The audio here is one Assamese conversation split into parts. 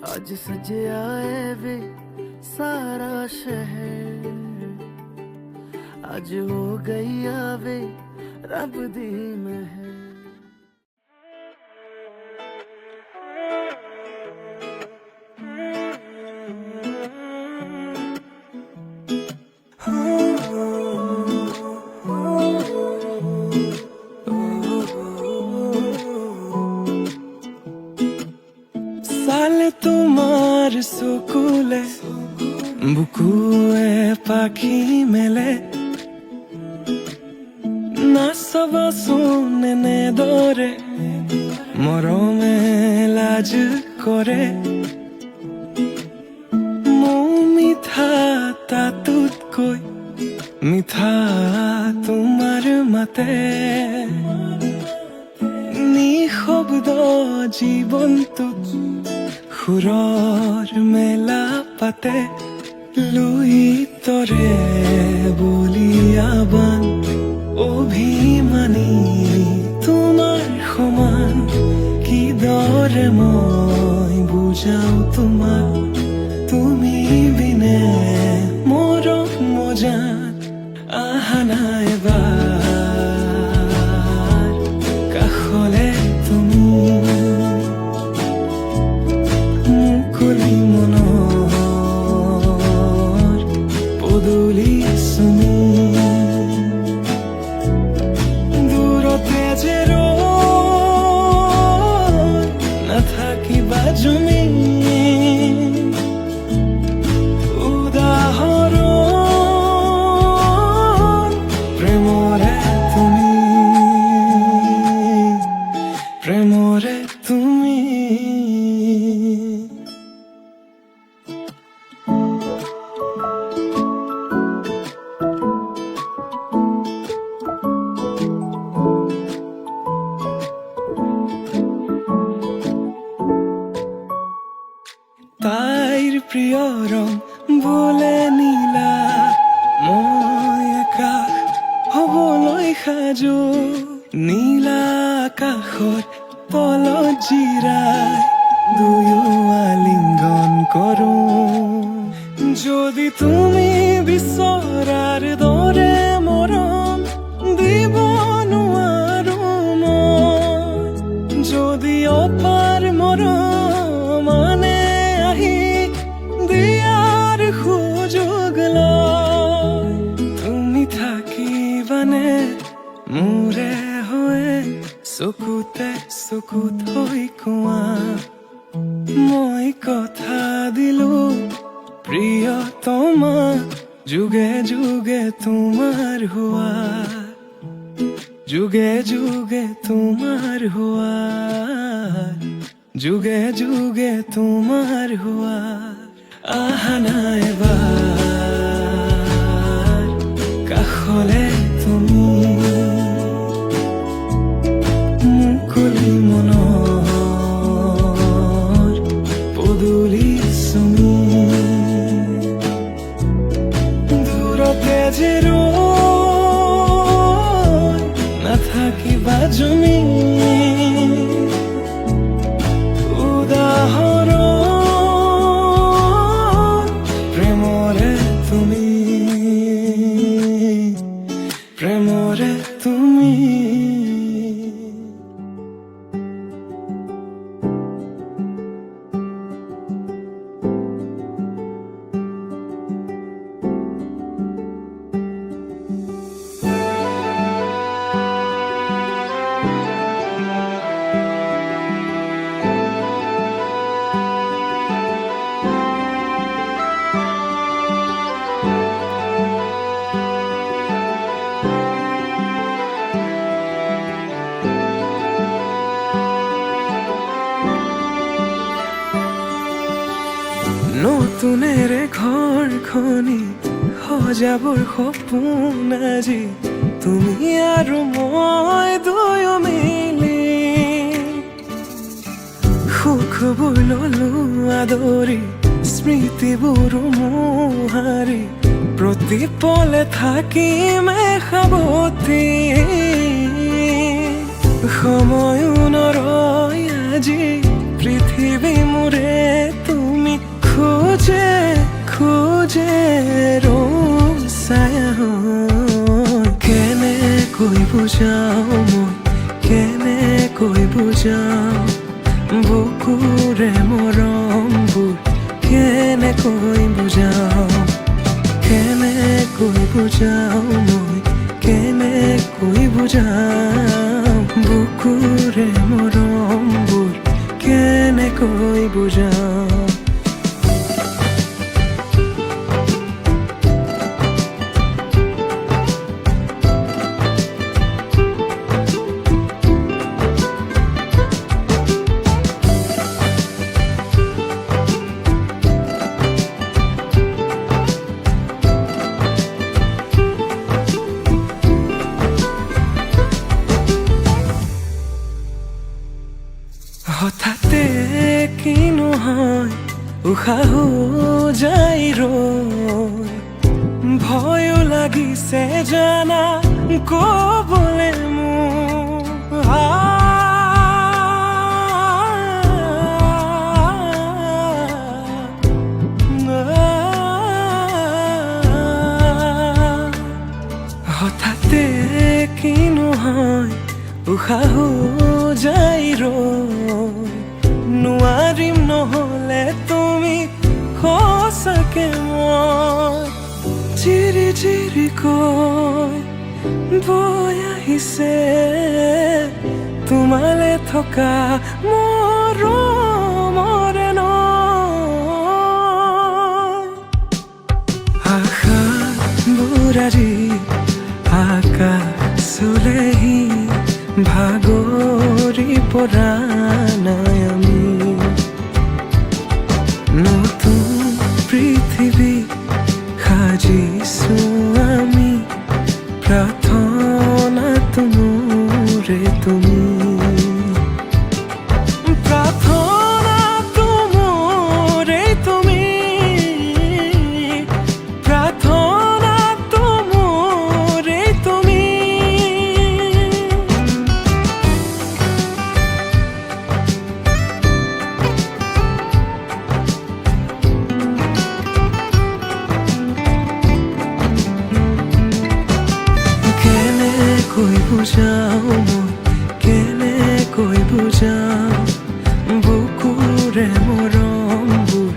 आज सजया है वे सारा शहर, आज हो गई आवे रब दी महर। সালে তোমার সুকুলে বুকুয়ে পাখি মেলে, নাচব শুনে দরে মরমে লাজ করে। মোৰ মিঠা তাতোতকৈ মিঠা তোমাৰ মাতে, নিঃশব্দ জীৱনটোত সুৰৰ মেলা পাতে। লুই তৰে বলিয়াবান অভিমানী তোমাৰ সমান, কিদৰে মই বুজাও তোমাক, তুমি বিনে মৰম মজান আহা নাই এবাৰ কাষলে তুমি। মুকলি মনৰ পদূলি চুমি, দূৰতে যে ৰৈ নাথাকিবা জুমি। উদাহৰণ প্ৰেমৰে তুমি, প্ৰেমৰে তুমি। তাইৰ প্ৰিয় ৰং বোলে নীলা, মই আকাশ হবলৈ সাজু। নীলা আকাশৰ তলত জিৰাই দুয়ো আলিংগন কৰো। যদি তুমি বিচৰাৰ দৰে মৰম দিব নোৱাৰো মই, যদি অপাৰ মৰম মানে আহি দিয়াৰ সুযোগ লয়, তুমি থাকিবানে মোৰে হৈ চকুতে চকুত হৈ কোৱা। মই কথা দিলো প্ৰিয়তমা, যুগে যুগে তোমাৰ হোৱা, যুগে যুগে তোমাৰ হোৱা, যুগে যুগে তোমাৰ হোৱা। আহা নাই এবাৰ কাষলে তুমি, মুকলি মনৰ পদূলি চুমি। দূৰতে যে ৰৈ নাথাকিবা জুমি। উদাহৰণ প্ৰেমৰে তুমি, প্ৰেমৰে তুমি। নতুনেৰে ঘৰখনি সজাবৰ সপোন আজি, তুমি আৰু মই দুয়ো মিলি। সুখবোৰ ললো আদৰি, স্মৃতিবোৰ মোহাৰি, প্ৰতি পলে থাকিমে সাৱতি। সময়ো নৰয় আজি, পৃথিৱী মোৰে তুমি। যে ৰং ছায়া হয় কেনেকৈ বুজাও মই কেনেকৈ বুজাও বুকুৰে মৰমবোৰ কেনেকৈ বুজাও কেনেকৈ বুজাও মই কেনেকৈ বুজাও বুকুৰে মৰমবোৰ কেনেকৈ বুজাও হঠাতে কিনো হয় উশাহো যাই ৰৈ ভয়ো লাগিছে জানা কবলে মোৰ হঠাতে কিনো হয় উশাহো যাই ৰৈ নোৱাৰিম নহলে তুমি সঁচাকে মই চিৰি চিৰিকৈ বৈ আহিছে তোমালে থকা মৰমৰে নৈ আশাবোৰ আজি আকাশলেহি ভাগৰি পৰা নাই আমি নতুন পৃথিৱী সাজিছো আমি প্ৰাৰ্থনাটো মোৰে তুমি প্ৰাৰ্থনাটো মোৰে তুমি প্ৰাৰ্থনাটো মোৰে তুমি কেনেকৈ বুজাও মই কেনেকৈ বুজাও বুকুৰে মৰমবোৰ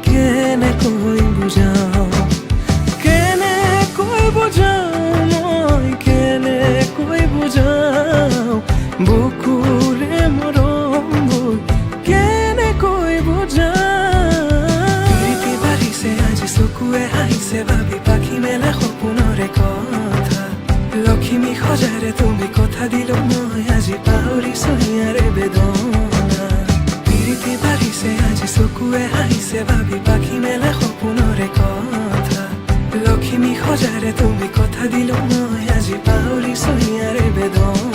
কেনেকৈ বুজাও কেনেকৈ বুজাও মই কেনেকৈ বুজাও বুকুৰে মৰমবোৰ কেনেকৈ বুজাও প্ৰীতি বাঢ়িছে আজি চকুৱে হাঁহিছে ভাবি পাখি মেলা সপোনৰে কথা লক্ষ্মী সজাৰে তুমি কথা দিলো মই আজি পাহৰিছো ইয়াৰে বেদনা প্ৰীতি বাঢ়িছে আজি চকুৱে হাঁহিছে ভাবি পাখি মেলা সপোনৰে কথা লক্ষ্মী সজাৰে তুমি কথা দিলো মই আজি পাহৰিছো ইয়াৰে বেদনা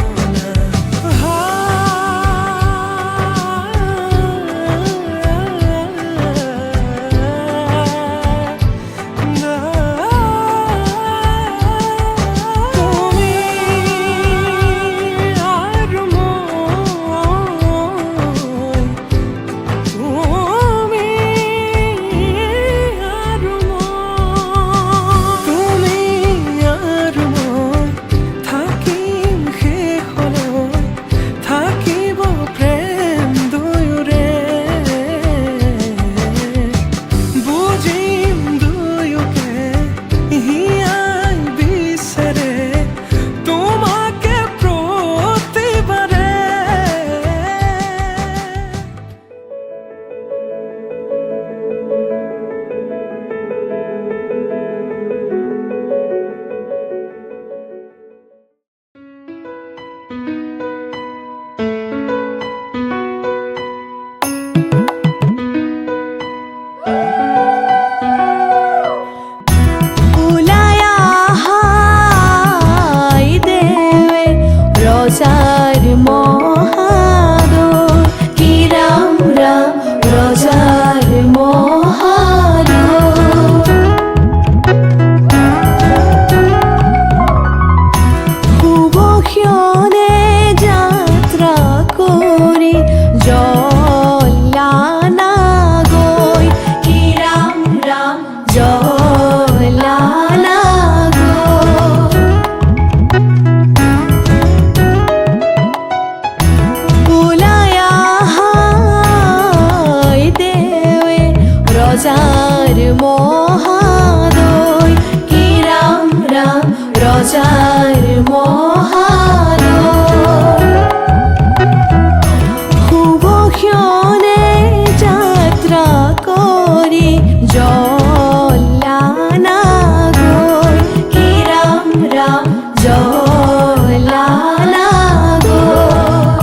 তোমাৰ মহাদৰ শুভক্ষণে যাত্ৰা কৰি জ্বলানা গৈ কি ৰাম ৰাম জ্বলানা গৈ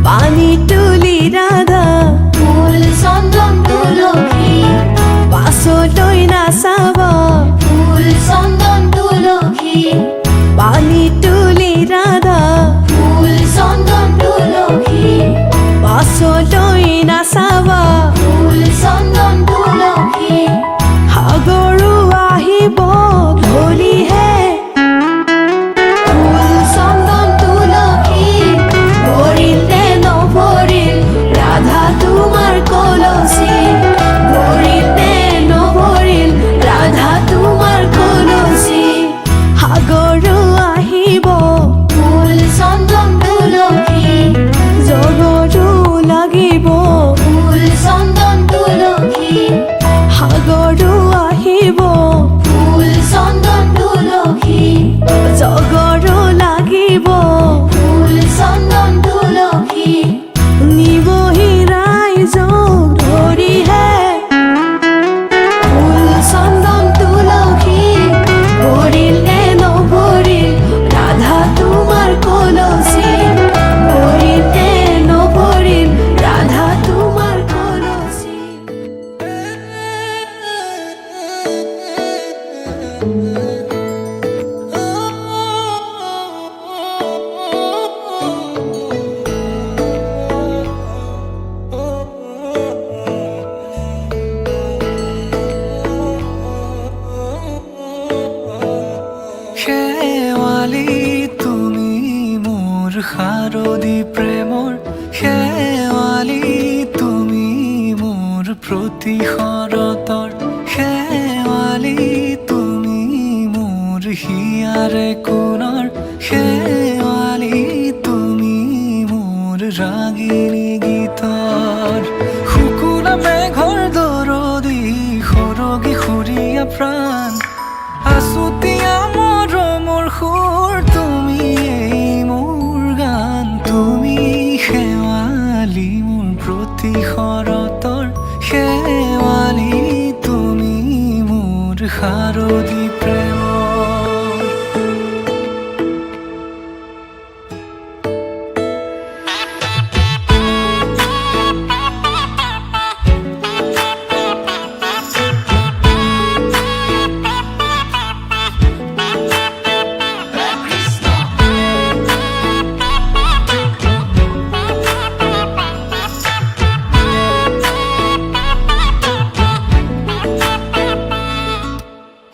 পানী তুলি ৰাধা ফুল চন্দন তুলসী পাছলৈ নাচাব ফুল চন্দন তুলসী পানী তুলি ৰাধা ফুল চন্দন তুলসী পাছলৈ নাচাব ফুল চন্দন তুলসী সাগৰো আহিব ধৰিহে ফুল চন্দন তুলসী ভৰিল নে নভৰিল ৰাধা তোমাৰ কলচী ভৰিল নে নভৰিল ৰাধা তোমাৰ কলচী সাগৰো আহিব ফুল চন্দন তুলসী জগতো লাগিব ফুল চন্দন তুলসী সাগৰো আহিব ফুল চন্দন তুলসী জগৰো লাগিব ফুল চন্দন তুলসী নিবহি ৰাইজক ধৰিহে ফুল চন্দন তুলসী ভৰিল নে নভৰিল ৰাধা তোমাৰ কলচী ভৰিল নে নভৰিল ৰাধা তোমাৰ কলচী শেৱালি তুমি মোৰ শাৰদী প্ৰেমৰ শেৱালি তুমি মোৰ প্ৰতি শৰতৰ শেৱালি তুমি মোৰ হিয়াৰে কোণৰ শেৱালি তুমি মোৰ ৰাগিনী গীতৰ শুকুলা মেঘৰ দৰদি সৰগী সুৰীয়া প্ৰাণ আছুতীয়া মৰমৰ সুৰ তুমি মোৰ গান তুমি শেৱালি মোৰ প্ৰতি শৰতৰ শেৱালি তুমি মোৰ শাৰদী প্ৰেমৰ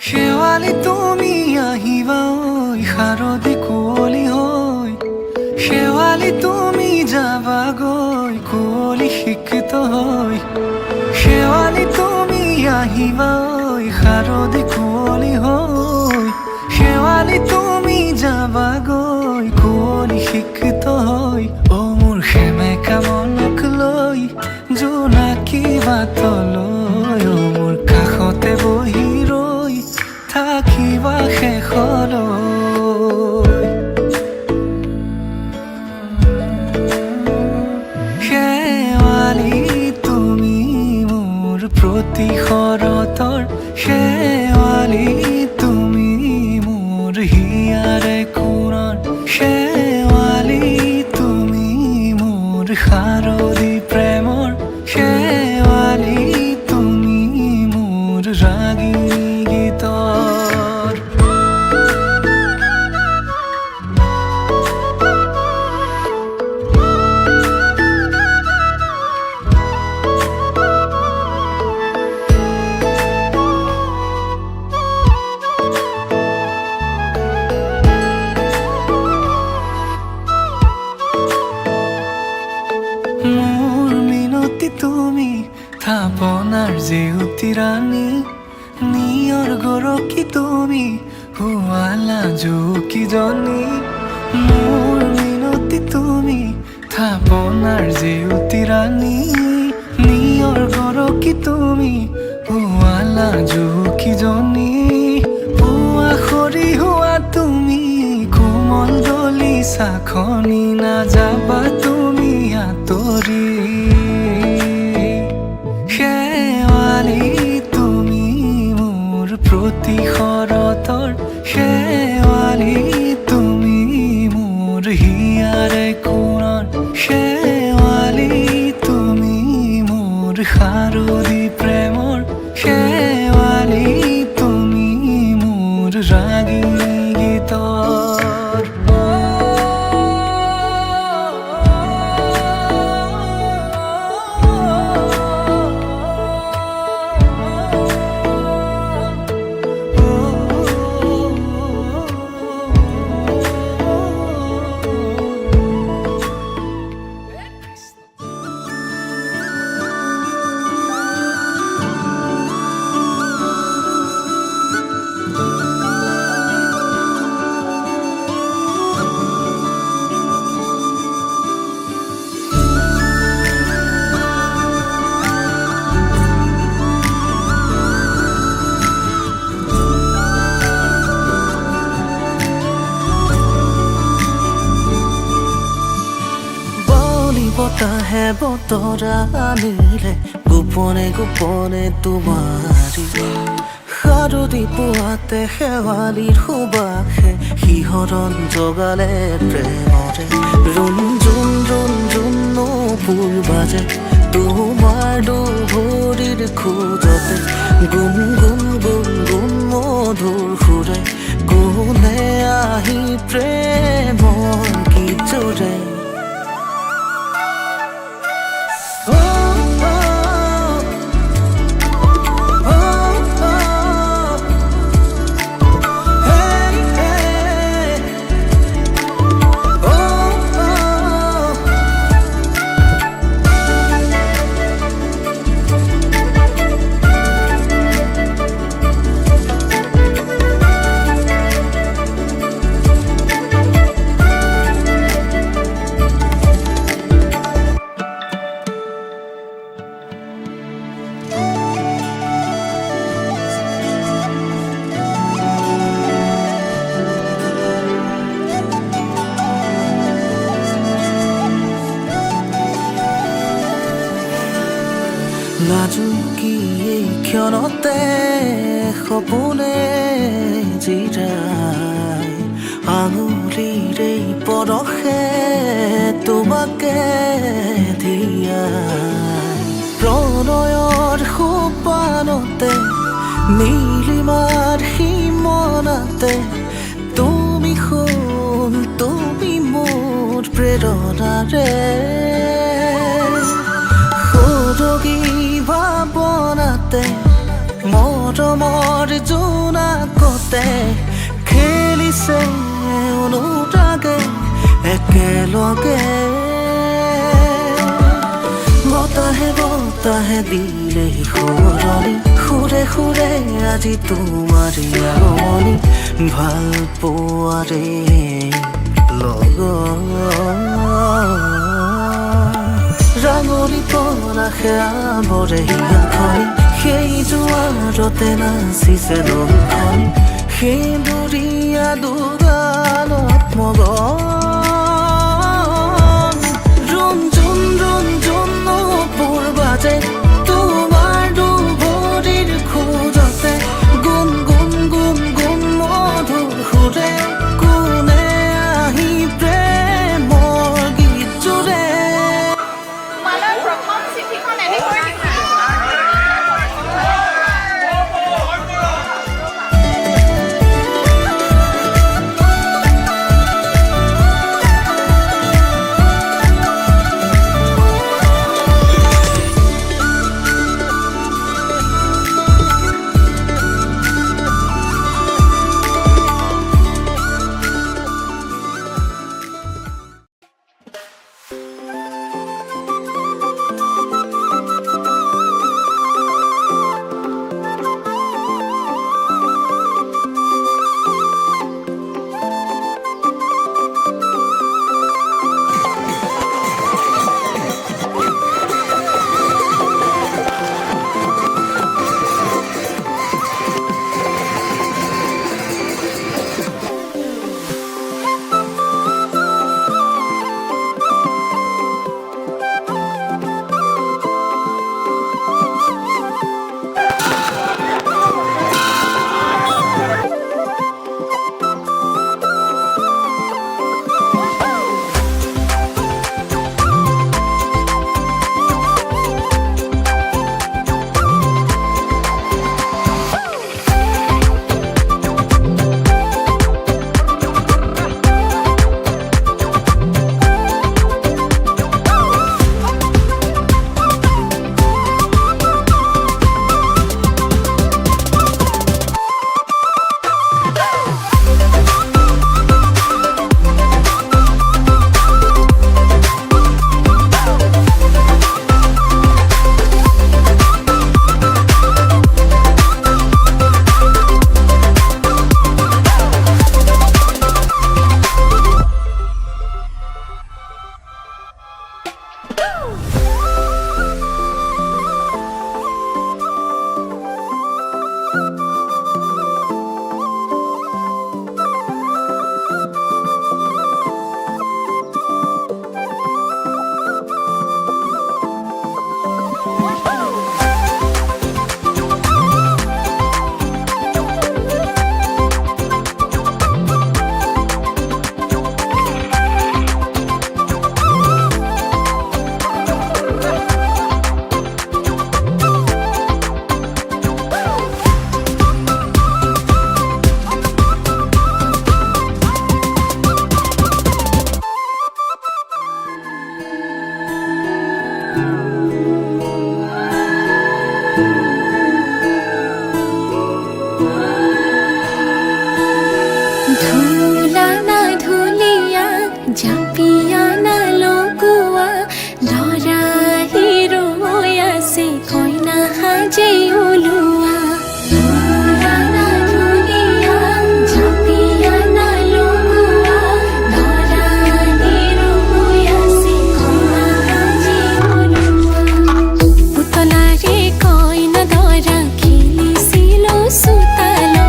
শেৱালি তুমি আহিবা ঐ শাৰদী কুঁৱলী হৈ শেৱালি তুমি যাবাগৈ কুঁৱলী শিক্ষিত হৈ শেৱালি তুমি আহিবা ঐ শাৰদী কুঁৱলী হৈ শেৱালি তুমি যাবাগৈ কুঁৱলী শিক্ষিত হৈ অ মোৰ সেমেকা মনক লৈ জোনাকী বাটলৈ অ মোৰ কাষতে বহি ৰৈ থাকিবা শেষলৈ শেৱালি তুমি মোৰ প্ৰতি শৰতৰ শেৱালি তুমি মোৰ হিয়াৰে কোণৰ শেৱালি তুমি মোৰ শাৰদী প্ৰেমৰ শেৱালি তুমি মোৰ ৰাগিনী গীতৰ থাপনাৰ জেউতি ৰাণী নিয়ৰ গৰকী তুমি শুৱালা জুকিজনী মোৰ মিনতি তুমি থাপনাৰ জেউতি ৰাণী নিয়ৰ গৰকী তুমি শুৱালা জুকিজনী পুৱা খৰি হোৱা তুমি কোমল দলি চাখনি নাযাবা তুমি আঁতৰি শেৱালি তুমি মোৰ প্ৰতি শৰতৰ শেৱালি তুমি মোৰ হিয়াৰে কোণৰ শেৱালি তুমি মোৰ শাৰদী প্ৰেমৰ শেৱালি তুমি মোৰ ৰাগিনী গীতৰ বতাহে বতৰা আনিলে গোপনে গোপনে তোমাৰি শাৰদী পুৱাতে শেৱালিৰ সুবাসে শিহৰণ জগালে প্ৰেমৰে ৰুণ জুন নপুৰ বাজে তোমাৰ দুভৰিৰ খোজতে গুণ মধুৰ সুৰে গুণে আহি প্ৰেমৰ গীত জোৰে লাজুকী এই ক্ষণতে সপোনে জিৰাই আঙুলিৰে পৰশে তোমাকে দিয়াই প্ৰণয়ৰ সোপানতে নীলিমাৰ সীমনাতে তুমি সোণ তুমি মোৰ প্ৰেৰণাৰে সৰগী ভাৱনাতে মৰমৰ জোনাকতে খেলিছে অনুৰাগে একেলগে বতাহে দিলে সুৰণি সুৰে সুৰে আজি তোমাৰি আগমনি ভাল পোৱাৰে ৰাঙলী পলাশে আৱৰে হিয়াখনি সেই জোৱাৰতে নাচিছে নৈখনি সেন্দুৰীয়া দুগালত মগন ৰুণ জুন নপুৰ বাজে তোমাৰ দুভৰিৰ খোজতে গুণ মধুৰ সুৰে কোনে আহি প্ৰেমৰ গীত জোৰে তোমালৈ প্ৰথম চিঠিখন এনেকৈ যে উলুয়া পুৰানা দুনিয়া ঝাপিয়া না লুয়া ধৰা নিৰুয়াসি কমা যে উলুয়া পুতলাৰে কইনা ধৰা খেলিছিল সুতালো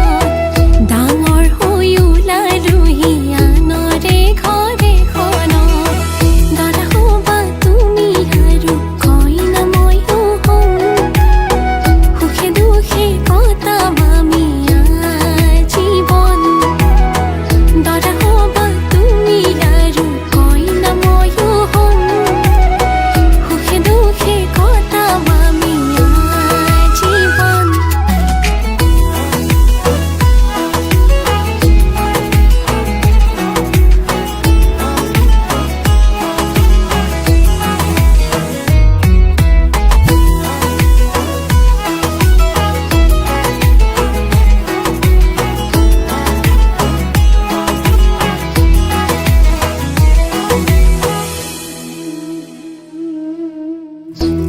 ডাঙৰ হৈ ওলাই ৰুহিয়া নৰে ঘৰে খন দৰা হবা তুমি আৰু কইনা ময়ো হম সুখে দুখে কটাম আমি জীৱন দৰা হবা তুমি আৰু কইনা ময়ো হম সুখে দুখে কটাম আমি জীৱন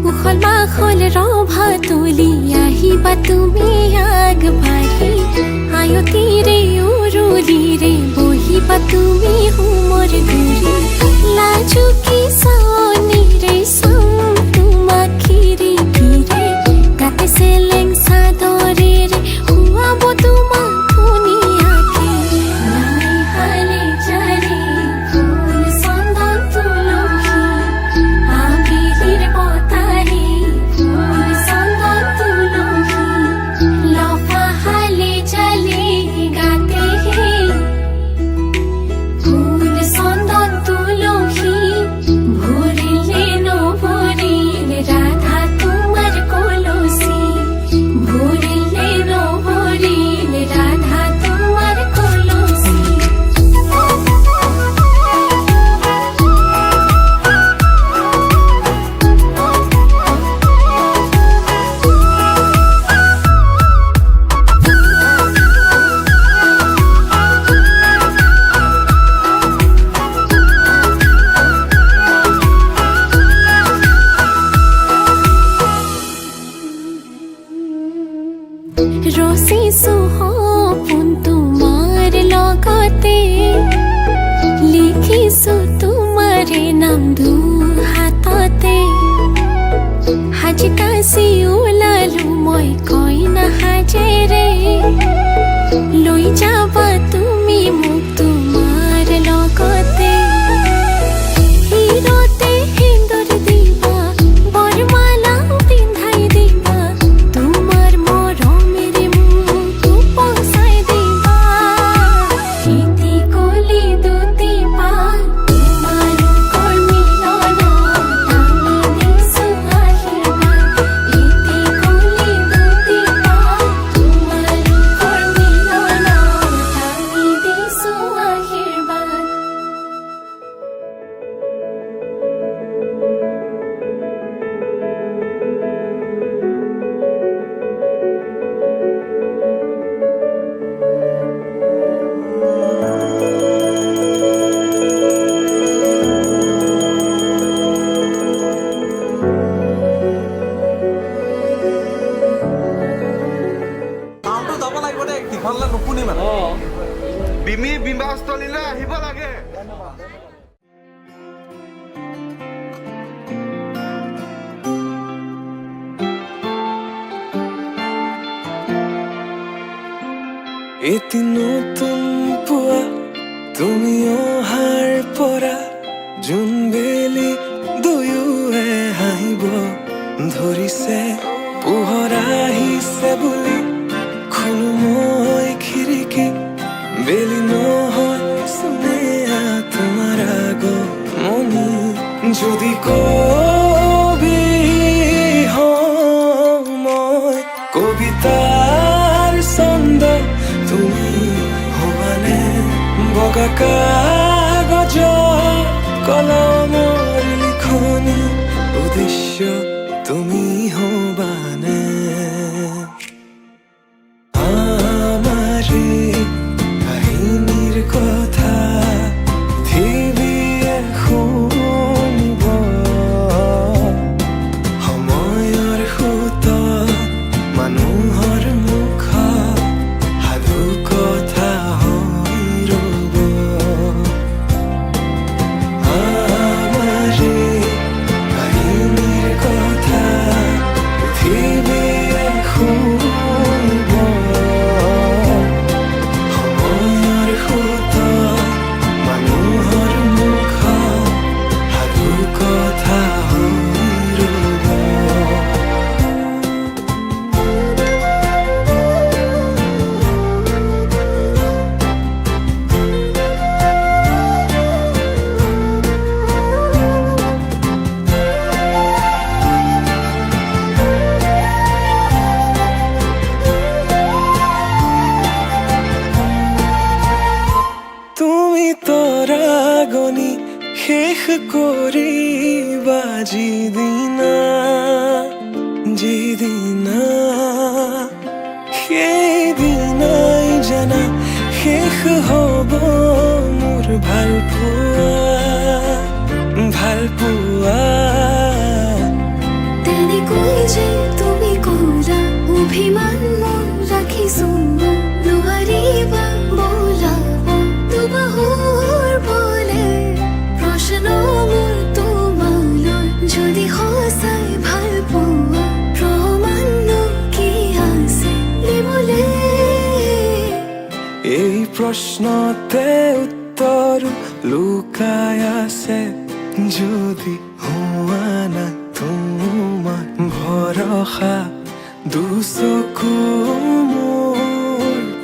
উখল মাখল ৰভা তুলি আহিবা তুমি আগবাঢ়ি আয়তিৰে উৰুলিৰে বহিবা তুমি হোমৰ গুৰি লাজুকী চাৱনিৰে চাম তোমাক খিৰিকীৰে গাতে চেলেং চাদৰেৰে শুৱাব তোমাক ধুনীয়াকে নাই হালে জাৰি ফুল চন্দন তুলসী আবিলির পতারে ফুল চন্দন তুলসী লফা হালে জালে গাতে হে ফুল চন্দন তুলসী ভরিলে নভরিলে রাধা তোমার কলসী ভরিলে নভরিলে রাধা তোমার কলসী ৰচিছো সপোন তোমাৰ লগতে লিখিছো তোমাৰে নাম দুহাততে সাজি কাচি ওলালো মই কইনা সাজেৰে লৈ যাবা তুমি মোক তোমাৰ লগতে হিৰতে সেন্দুৰ দিবা বৰমালা পিন্ধাই দিবা তোমাৰ মৰমেৰে মোক উপচাই দিবা ইতি কলি দুটি পাত তোমালোকৰ মিলনত আমি দিছো আশীৰ্বাদ ইতি কলি দুটি পাত তোমালোকৰ মিলনত আমি দিছো আশীৰ্বাদ চাউণ্ডটো যাব লাগিব দেই দীঘললৈ নুশুনি মানে বিমি বিমাস্থলীলৈ আহিব লাগে এটি নতুন পুৱা তুমি অহাৰ পৰা জোনবেলি দুয়োৱে হাঁহিব ধৰিছে পোহৰ আহিছে বুলি খোলো মই খিৰিকী বেলি নহয় চুনেয়া তোমাৰ আগমনি যদি কবি হওঁ মই কবিতাৰ ছন্দ তুমি হবানে বগা কাগজৰ কলমৰ লিখনি উদ্দেশ্য তুমি হবানে আমাৰে কাহিনীৰ কথা পৃথিৱীয়ে শুনিব সময়ৰ সোঁতত শেষ কৰিবা যিদিনা সেইদিনাই জানা শেষ হ'ব মোৰ ভাল পোৱা তেনেকৈ যে তুমি কৰা অভিমান মোৰ ৰাখিছো নোৱাৰিবা বোলাব দুবাহুৰ বলে প্ৰশ্ন মোৰ তোমালৈ যদি সঁচাই ভাল পোৱা প্ৰমাণনো কি আছে দিবলে এই প্ৰশ্নতে উত্তৰ লুকাই আছে যদি হোৱা না তোমাক ভৰসা দুচকু মোৰ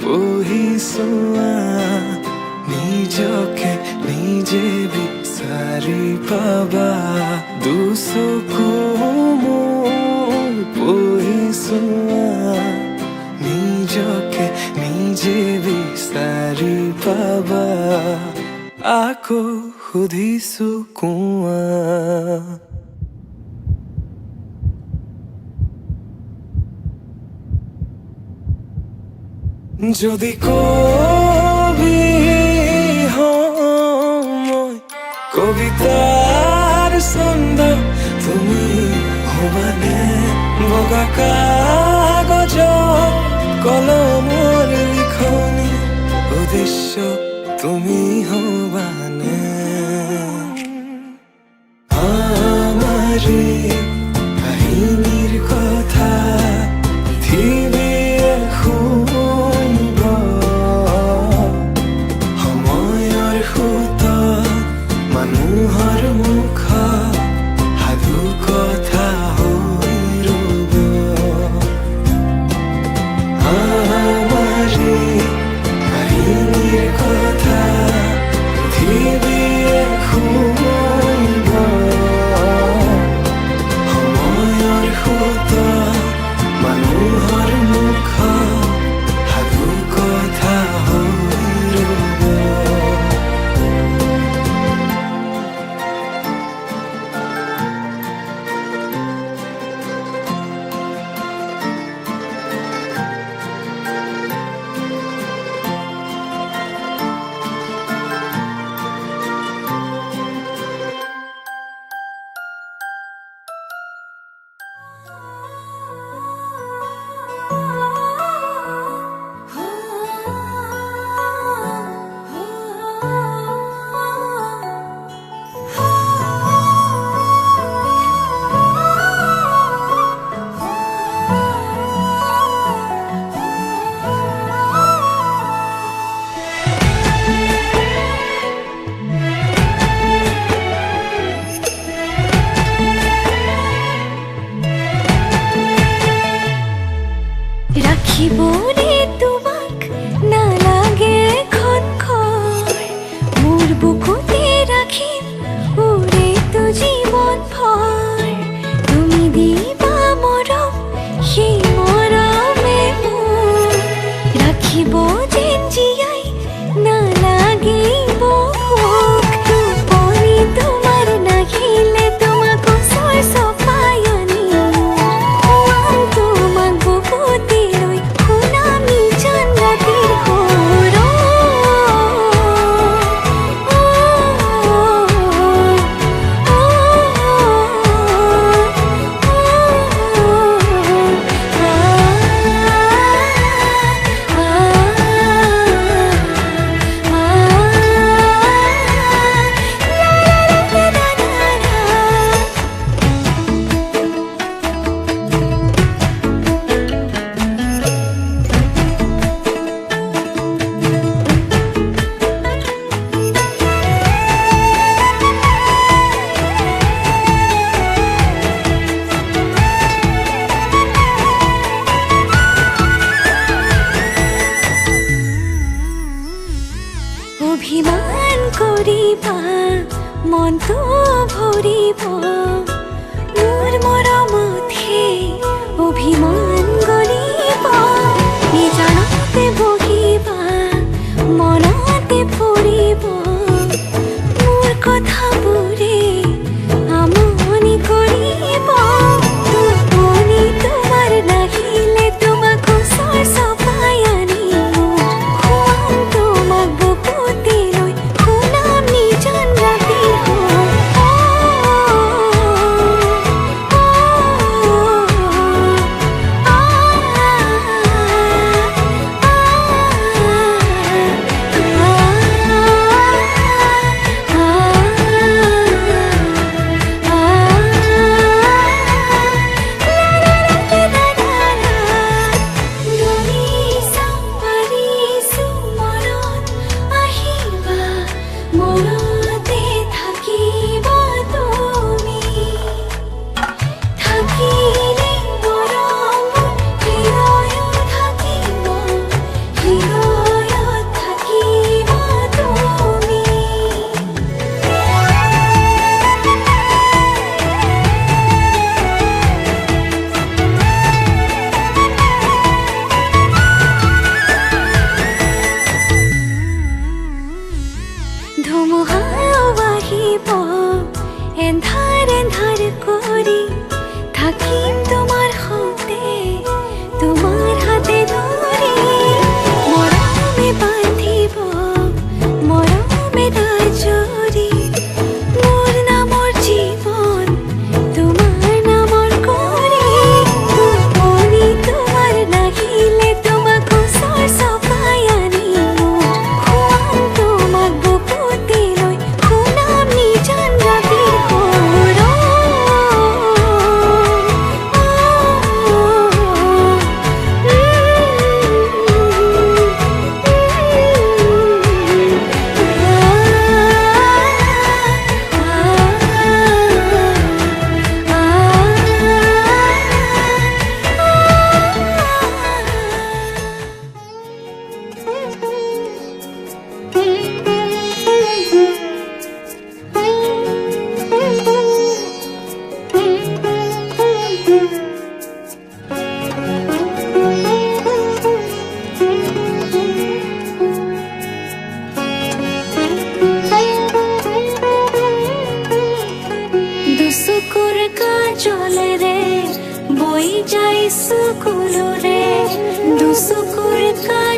পঢ়িছোৱা নিজকে নিজে বিচাৰি পাবা দুচকু মোৰ পঢ়িছোৱা নিজকে নিজে বিচাৰি পাবা আকৌ সুধিছো কোৱা যদি কবি মই কবিতাৰ ছন্দ তুমি হবানে বগা কাগজ কলমৰ লিখনি উদ্দেশ্য তুমি হবানে আমাৰে কাহিনীৰ কথা পৃথিৱীয়ে শুনিব সময়ৰ সোঁতত মানুহৰ মুখত সাধু কথা হৈ ৰ'ব আমাৰে কাহিনীৰ কথা পৃথিৱীয়ে শুনিব সময়ৰ সোঁতত মানুহৰ মুখত সাধু কথা হৈ ৰ'ব ৰাখিবনে তোমাক নালাগে খনখৰ মোৰ বুকুতে ৰাখিম উৰেটো জীৱন ভৰ তুমি দিবা মৰম সেই মৰমে মোৰ ৰাখিব যেন জীয়াই নালাগিব ভোক টোপনি তোমাৰ নাহিলে তোমাক ওচৰ চপাই আনিম তোমাক বুকুতে লৈ শুনাম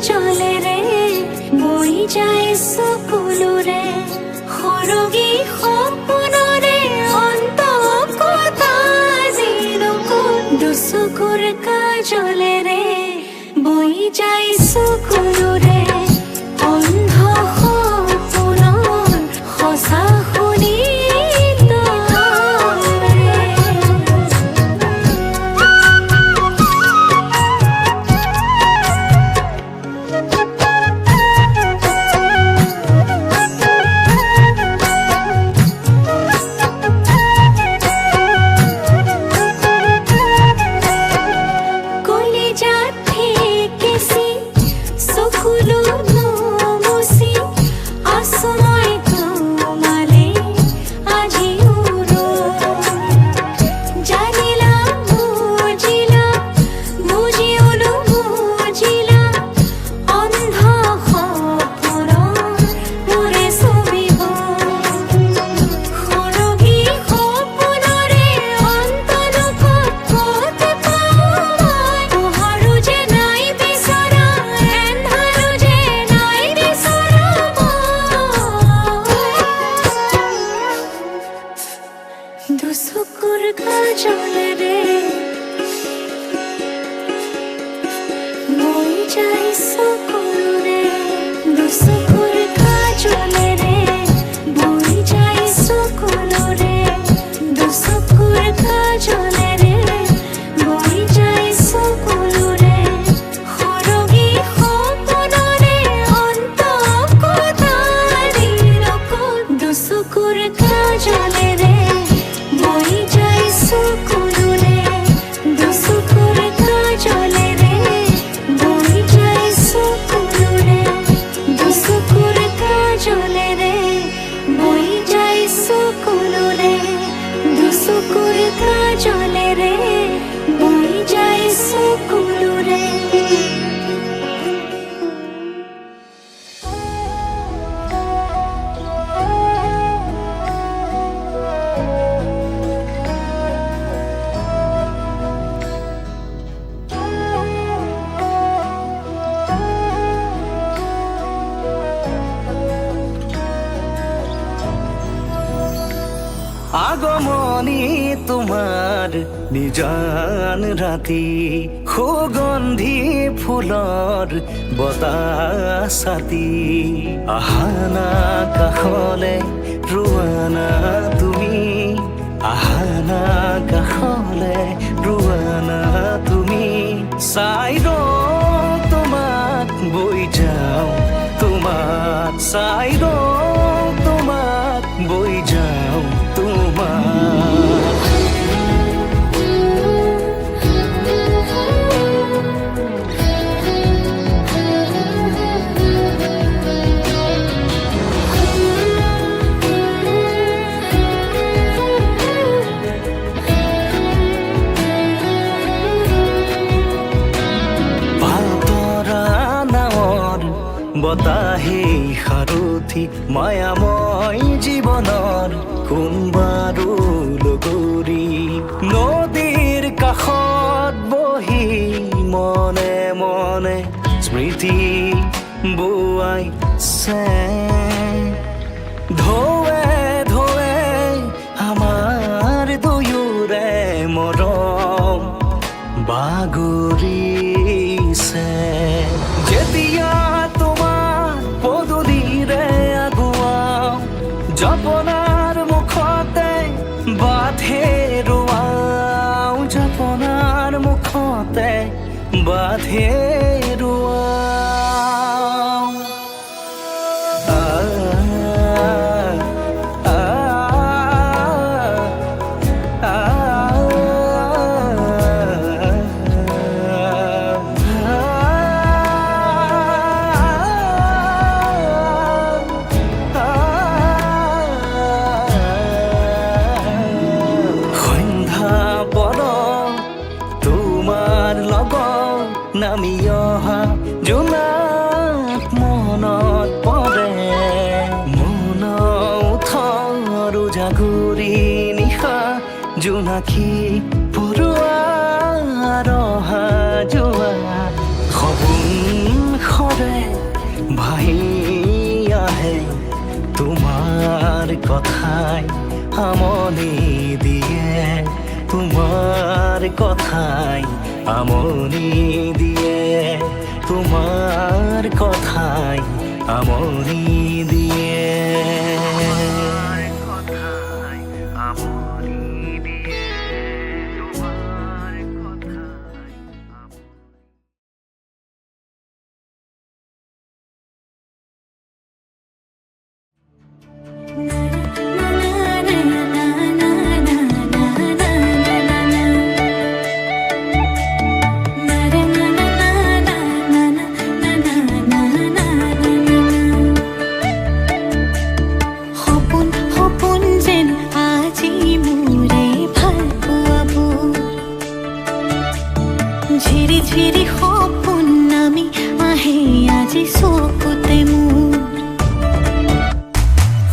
জলেৰে বৈ যায় চকুলোৰে সৰগী সপোনৰে অন্ত কটা জিনকো দুচকুৰ কাজলেৰে বৈ যায় চকুলোৰে অন্ধ সপোনৰ সঁচা শুনি দুচকুৰ কাজলেৰে বৈ যায় চকুলোৰে দুচকুৰ কাজলেৰে বৈ যায় চকুলোৰে দুচকুৰ কাজলেৰে বৈ যায় চকুলোৰে সৰগী সপোনৰে অন্ত কটা দিনকো দুচকুৰ কাজলেৰে বৈ যায় চকুলোৰে দুচকুৰ কাজলেৰে বৈ যায় চকুলোৰে দুচকুৰ কাজলেৰে বৈ যায় চকুলোৰে দুচকুৰ কাজলেৰে বৈ যায় চকুলোৰে আগমনী তোমাৰ নিজান ৰাতি সুগন্ধি ফুলৰ বতাহ ছাতি আহানা কাষলে ৰোৱানা তুমি আহানা কাষলে ৰোৱানা তুমি চাই ৰওঁ তোমাক বৈ যাওঁ তোমাক চাই ৰওঁ তোমাক বৈ যাওঁ তোমাক বতাহে সাৰথি মায়াময় জীৱনৰ কোনবাৰো লগৰী নদীৰ কাষত বহি মনে মনে স্মৃতি বোৱাইছে ঢৌৱে ঢৌৱে আমাৰ দুয়োৰে মৰম বাগৰিছে যেতিয়া জপনাৰ মুখতে বাঁধে ৰোৱাওঁ জপনাৰ মুখতে বাঁধে ৰোৱাওঁ নামি অহা জোনাক মনত পৰে মন উঠৰ জাগুৰি নিশা জোনাকী পৰুৱা ৰহা যোৱা সপোন সৰে কথাই আমনি দিয়ে তোমার কথাই আমনি দিয়ে তোমার কথাই আমনি দিয়ে ঝিরি ঝিরি সপোন নামি আহে আজি চকুতে মোৰ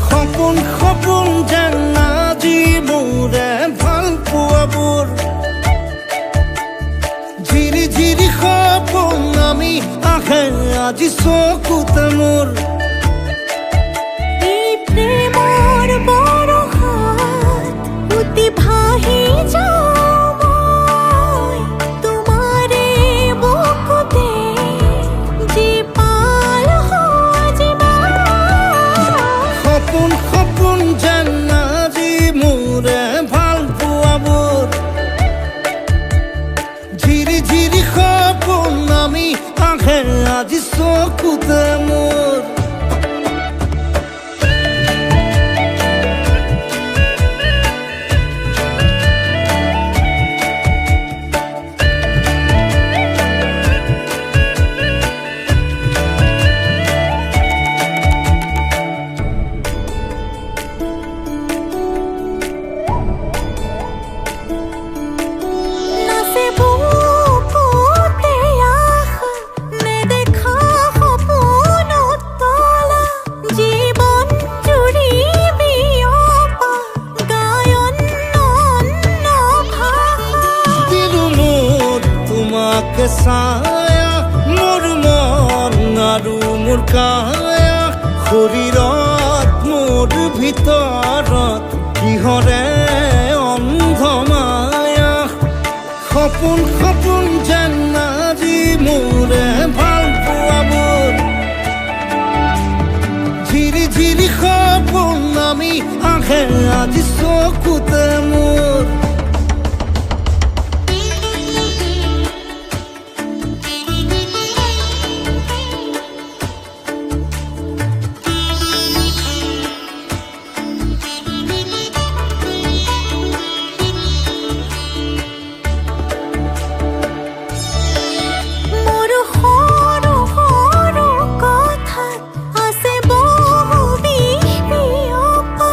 সপোন সপোন যেন আজি মোৰে ভাল পোৱাবোৰ ঝিৰি ঝিৰি সপোন নামি আহে আজি চকুতে মোৰ এই প্ৰেমৰ বৰষাত উটি ভাহি যাওঁ মই তোমাৰে বুকুতে জীপাল সজিবা সপোন সপোন যেন আজি মোৰে ভাল পোৱাবোৰ ঝিৰি ঝিৰি সপোন নামি আহে আজি চকুতে মোৰ নাচে বুকুতে আশা নেদেখা সপোনত তলা জীৱন জুৰি বিয়পা গায়ন অন্য ভাষা দিলো মোৰ তোমাকে ছায়া মোৰ মন আৰু মোৰ কায়া শৰীৰত মোৰ ভিতৰত কিহৰে অন্ধ মায়া সপোন সপোন যেন আজি মোৰে ভাল পোৱাবোৰ ঝিৰি ঝিৰি সপোন নামি আহে আজি চকুতে মোৰ মোৰ সৰু সৰু কথাত আছে বহু বিষ বিয়পা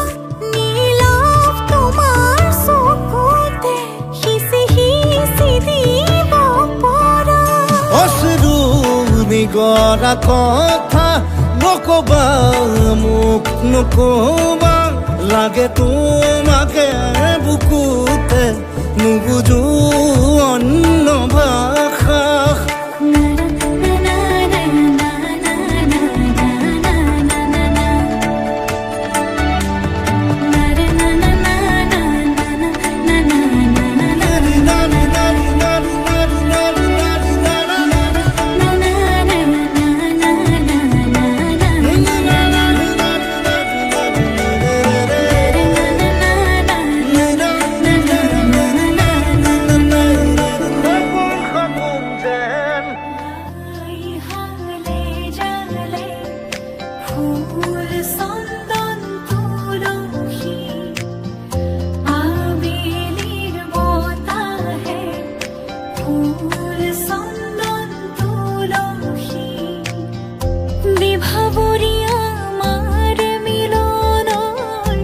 নীলাভ তোমাৰ চকুতে সিঁচি সিঁচি দিব পৰা অশ্ৰু নিগৰা কথা নকবা মোক নকবা লাগে তোমাকে বুকুতে নুবুজো অন্য ভাষা ফুল চন্দন তুলসী আবেলিৰ বতাহে ফুল চন্দন তুলসী বিভাবৰী আমাৰ মিলনৰ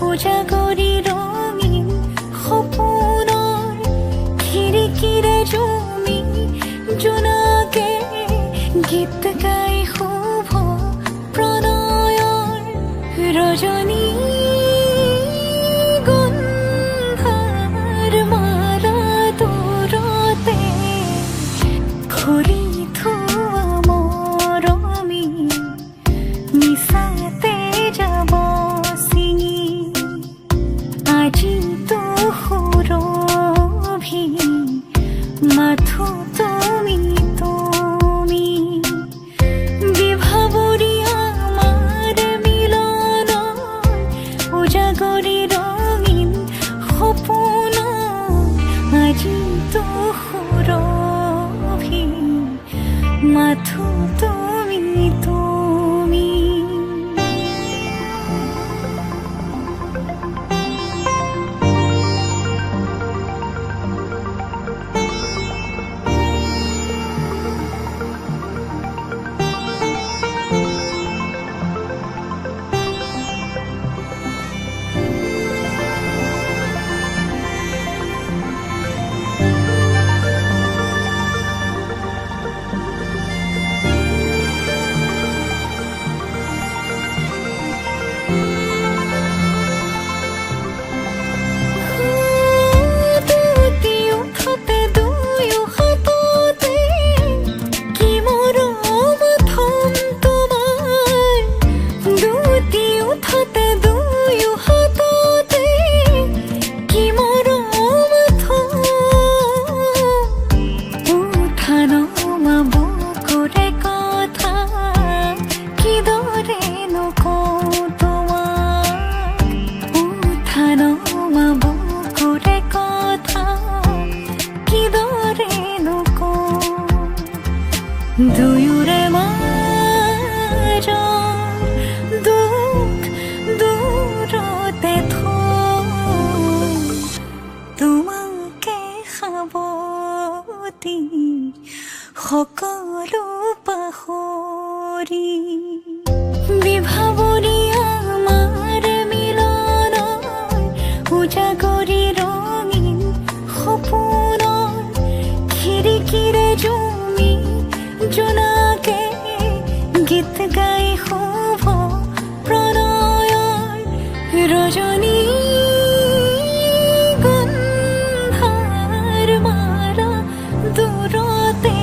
উজাগৰি ৰঙীন সপোনৰ খিৰিকীৰে জমি জোনাকে গীত গাই শুভ প্ৰণয়ৰ ৰজনী গন্ধাৰ মালা দূৰতে খুলি থোৱা মৰমী মিছাতে যাব ছিঙি মাথো তুমি তুমি দুয়ুৰে মাঝৰ দুখ দূৰতে থৈ তোমাকে সাৱটি সকলো পাহৰি বিভাৱনী আমাৰ মিলনৰ উজাগৰি ৰঙীন সপোনৰ খিৰিকীৰে জমি জোনাকে গীত গাই শুভ প্ৰণয়ৰ ৰজনী গন্ধাৰ মাৰা দূৰতে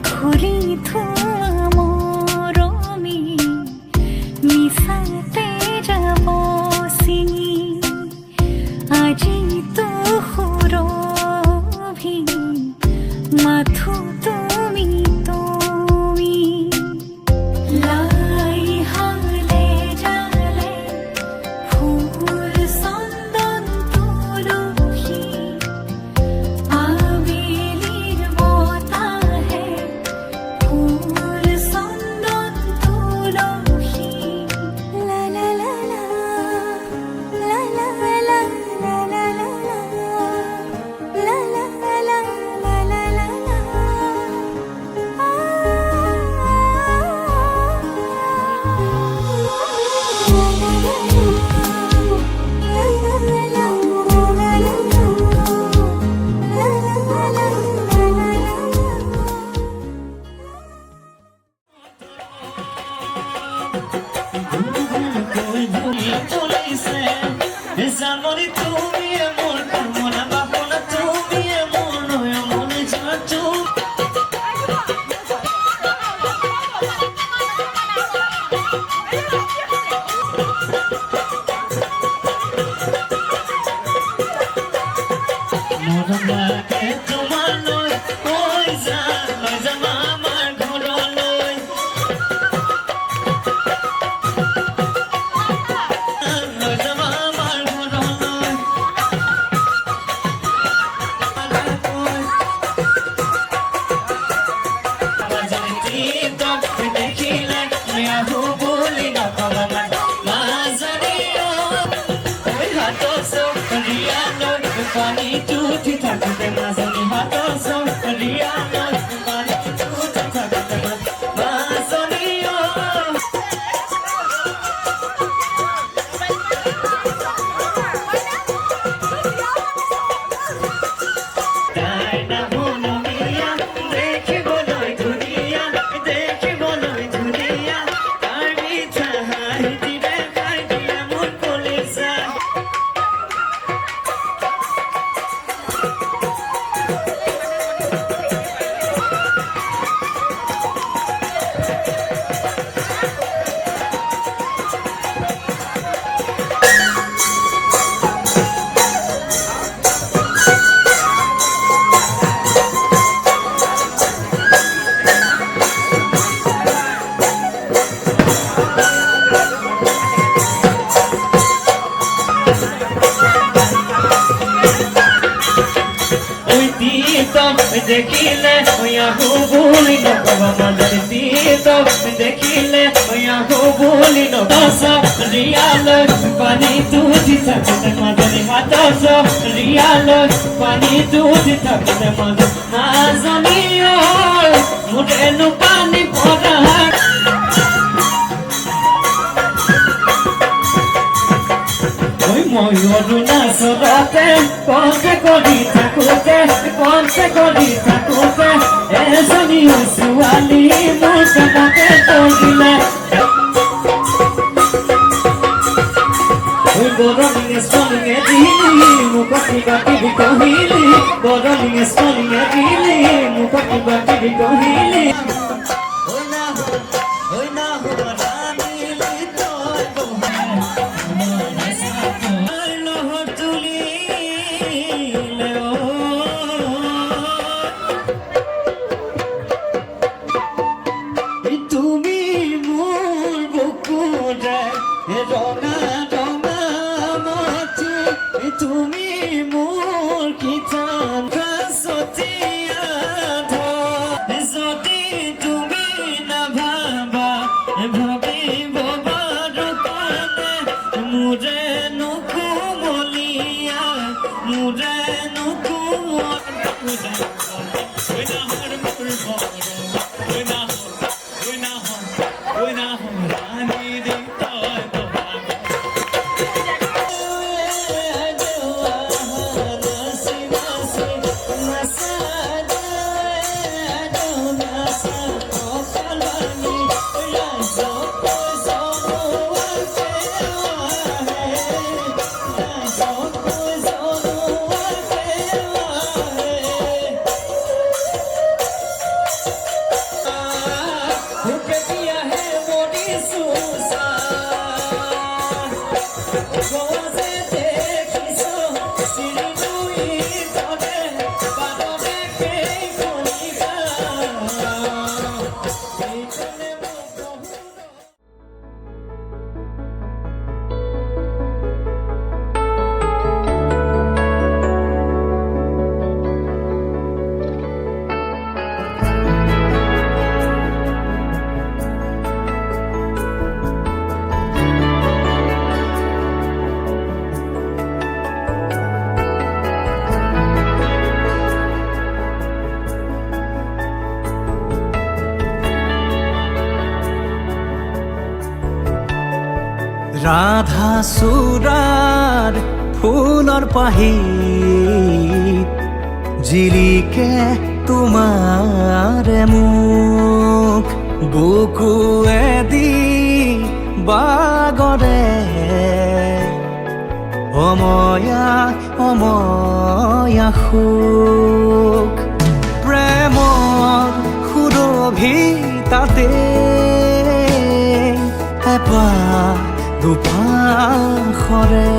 ঘূৰি থোৱা মৰমী মিছাতে যাব চিঙি আজিতো সুৰভি মাথো তুমি তুমি লাই হালে জালে ফুল চন্দন তুলসী আবেলিৰ বতাহে ফুল চন্দন তুলসী লা লা লা লা লা লা লা লা লা লা লা লা লা লা লা জানমনি তুমি এমন মনে ভাবনা তুমি এমন মনে যাচ্ছ মরণাকে তোমার নয় ওই যা আমার ঘরলৈ পানী টুটি থাকোতে মাজনী হাতৰ চৰিয়ালৈ পানী টুটি থাকোতে মাজনী তাই নাম মনিয়া দেখিবলৈ ধুনীয়া দেখিবলৈ ধুনীয়া তাৰ মিঠা হাঁহি দেখাই দিয়া মোৰ কলিজা দেখিলে আহো বুলি নকবা মাজত দিত দেখিলে আহো বুলি নকস ৰিয়াল পানী তুজি থাকে মাজত হাতস ৰিয়াল পানী তুজি থাকে মাজত নাজনীয় মুৰেনো পানী পৰা ময়ূৰ নাচতে কণ্ঠে কৰি থাকোতে এজনী ছোৱালী মোৰ কাণতে পৰিলে বৰলিঙে ছোৱালীয়ে দিলি মুখত কিবা কিবি কহিলি বৰলিঙে ছোৱালীয়ে দিলি মুখত কিবা কিবি কহিলি তুমি মোৰ বুকুৰে ৰঙা ৰঙা মাটি তুমি মোৰ কিতান সতীয়া যদি তুমি নাভাবা ভাবিব বাৰো কাৰণে মোৰে নুকুমলীয়া মোৰে ৰাধা চূড়াৰ ফুলৰ পাহিত জিলিকে তোমাৰে মুখ বুকুৱেদি বাগৰে অময়া অময়া সুখ প্ৰেমৰ সুৰভি তাতে এপাহ দুপাশৰে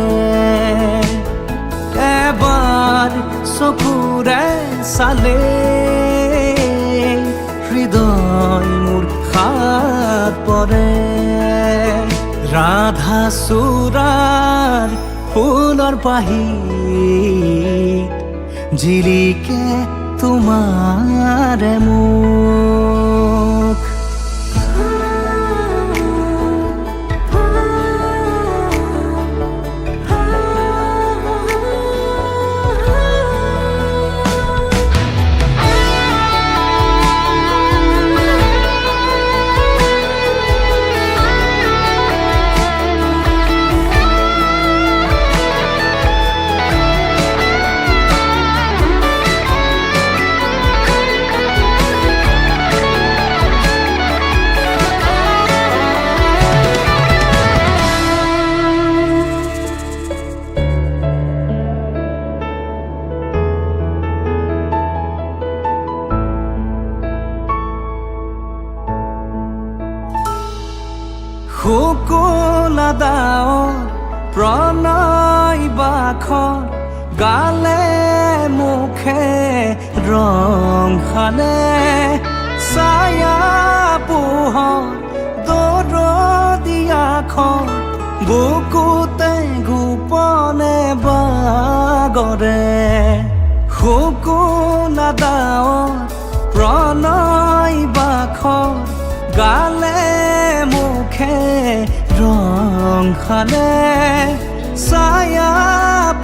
এবাৰ চকুৰে চালে হৃদয় মোৰ হাত পৰে ৰাধা চূড়াৰ ফুলৰ পাহিত জিলিকে তোমাৰে মুখ শুকুলা দাৱৰ প্ৰণয় বাখৰ গালে মুখে ৰং সানে ছায়া পোহৰ দৰদিয়াখন বুকুতে গোপনে বাগৰে শুকুলা দাঁৱৰ প্ৰণয় বাখৰ গালে মুখে ৰং খালে ছায়া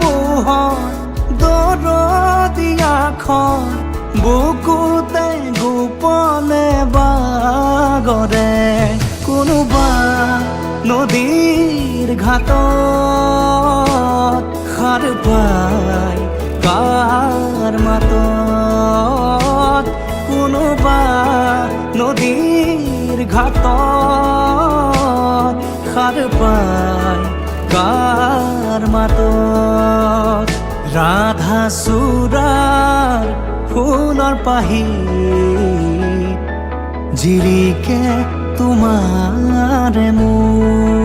পোহৰ দৰদিয়াখন বুকুতে গোপনে বাগৰে কোনোবা নদীৰ ঘাটত সাৰ পাই কাৰ মাতত কোনোবা নদীৰ ঘাটত সাৰ পাই কাৰ মাতত ৰাধা চূড়াৰ ফুলৰ পাহি জিৰিকে তোমাৰে মুখ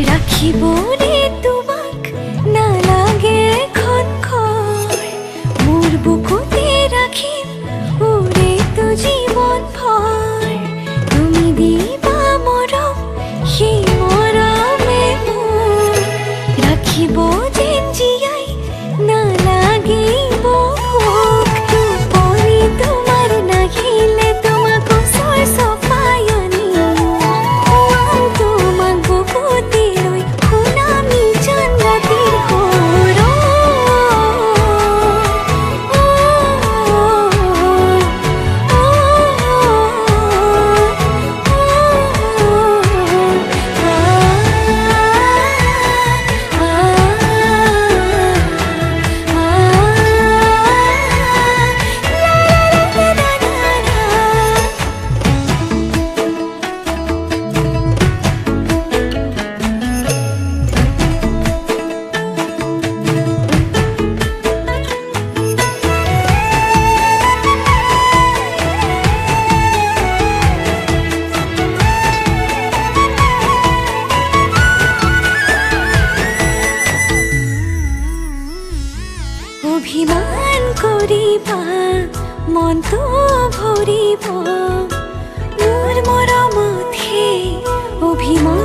ৰাখিবৰে তোমাক নালাগে খনখৰ মোৰ বুকুতে ৰাখিম ওৰে তো জীৱন ভৰ তুমি দিবা মৰম সেই মৰমে মোৰ ৰাখিব যেন জীয়াই নালাগিব ভোক টোপনি তোমাৰ নাহিলে তোমাক ওচৰ চপাই আনিম তোমাক বুকুতে ৰৈ শুনামি জান ৰাতিৰ অভিমান কৰিবা মনটো ভৰিব মোৰ মৰমত হে অভিমান